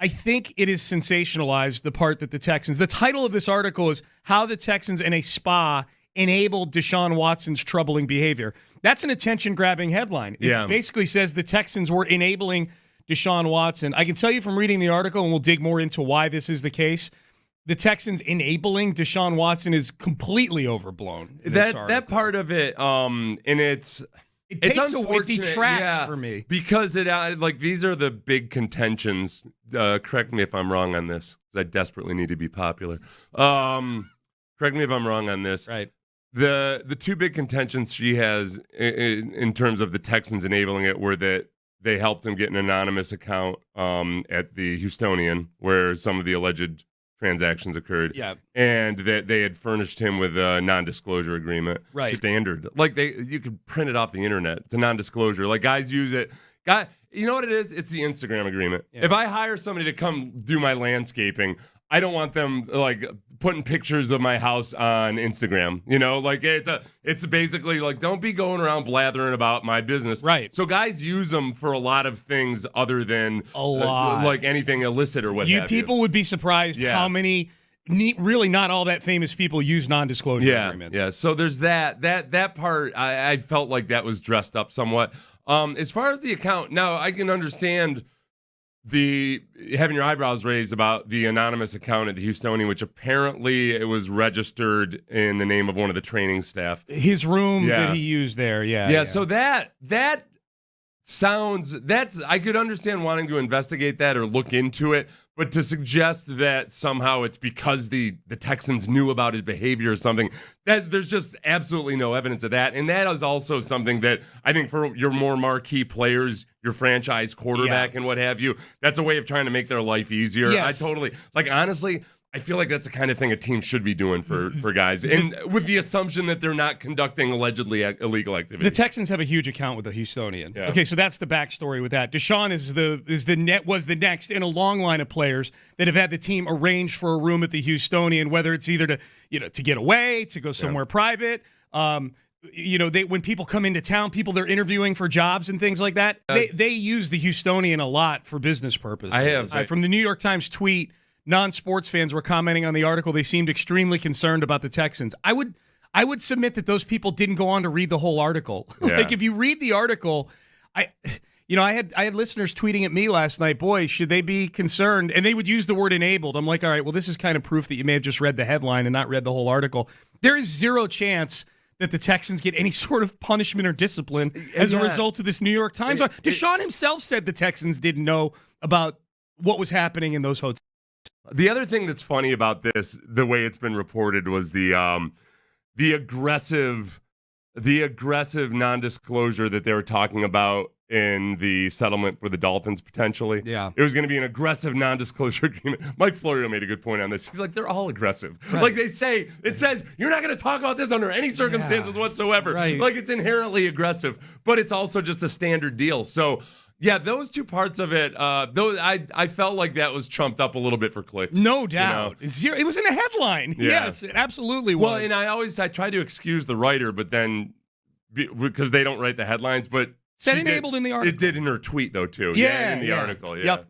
I think it is sensationalized, the part that the Texans, the title of this article is How the Texans in a Spa Enabled Deshaun Watson's Troubling Behavior. That's an attention-grabbing headline. It basically says the Texans were enabling Deshaun Watson. I can tell you from reading the article, and we'll dig more into why this is the case, the Texans enabling Deshaun Watson is completely overblown. That part of it, and it's unfortunate. It detracts for me because these are the big contentions. Correct me if I'm wrong on this, because I desperately need to be popular. Correct me if I'm wrong on this. Right. The two big contentions she has in terms of the Texans enabling it were that they helped him get an anonymous account at the Houstonian, where some of the alleged transactions occurred. Yeah. And that they had furnished him with a non-disclosure agreement. Right. Standard. You could print it off the internet. It's a non-disclosure. Guys use it. You know what it is? It's the Instagram agreement. Yeah. If I hire somebody to come do my landscaping, I don't want them putting pictures of my house on Instagram. It's basically don't be going around blathering about my business. Right. So guys use them for a lot of things other than a lot. Anything illicit or what have you. People would be surprised how many really not all that famous people use non-disclosure agreements. Yeah. So there's that part. I felt like that was dressed up somewhat. As far as the account, now I can understand having your eyebrows raised about the anonymous account at the Houstonian, which apparently it was registered in the name of one of the training staff. His room that he used there, yeah. So that sounds, I could understand wanting to investigate that or look into it, but to suggest that somehow it's because the Texans knew about his behavior or something, that there's just absolutely no evidence of that. And that is also something that I think for your more marquee players, your franchise quarterback and what have you, that's a way of trying to make their life easier. Yes. I totally, honestly, I feel like that's the kind of thing a team should be doing for guys, and with the assumption that they're not conducting allegedly illegal activity. The Texans have a huge account with the Houstonian. Yeah. Okay, so that's the backstory with that. Deshaun was the next in a long line of players that have had the team arrange for a room at the Houstonian, whether it's either to get away, to go somewhere private. When people come into town, people they're interviewing for jobs and things like that, they use the Houstonian a lot for business purposes. I have from the New York Times tweet. Non-sports fans were commenting on the article. They seemed extremely concerned about the Texans. I would submit that those people didn't go on to read the whole article. Yeah. If you read the article, I had listeners tweeting at me last night, boy, should they be concerned? And they would use the word enabled. I'm like, all right, well, this is kind of proof that you may have just read the headline and not read the whole article. There is zero chance that the Texans get any sort of punishment or discipline as a result of this New York Times. Deshaun himself said the Texans didn't know about what was happening in those hotels. The other thing that's funny about this, the way it's been reported, was the aggressive non-disclosure that they were talking about in the settlement for the Dolphins potentially. Yeah. It was going to be an aggressive non-disclosure agreement. Mike Florio made a good point on this. He's like, they're all aggressive. Right. It says, you're not going to talk about this under any circumstances whatsoever. Right. It's inherently aggressive, but it's also just a standard deal. So, yeah, those two parts of it, I felt like that was trumped up a little bit for clicks. No doubt. It was in the headline. Yeah. Yes, it absolutely was. Well, and I try to excuse the writer, but then because they don't write the headlines, but said enabled in the article. It did in her tweet though too. Yeah, in the article. Yeah. Yep.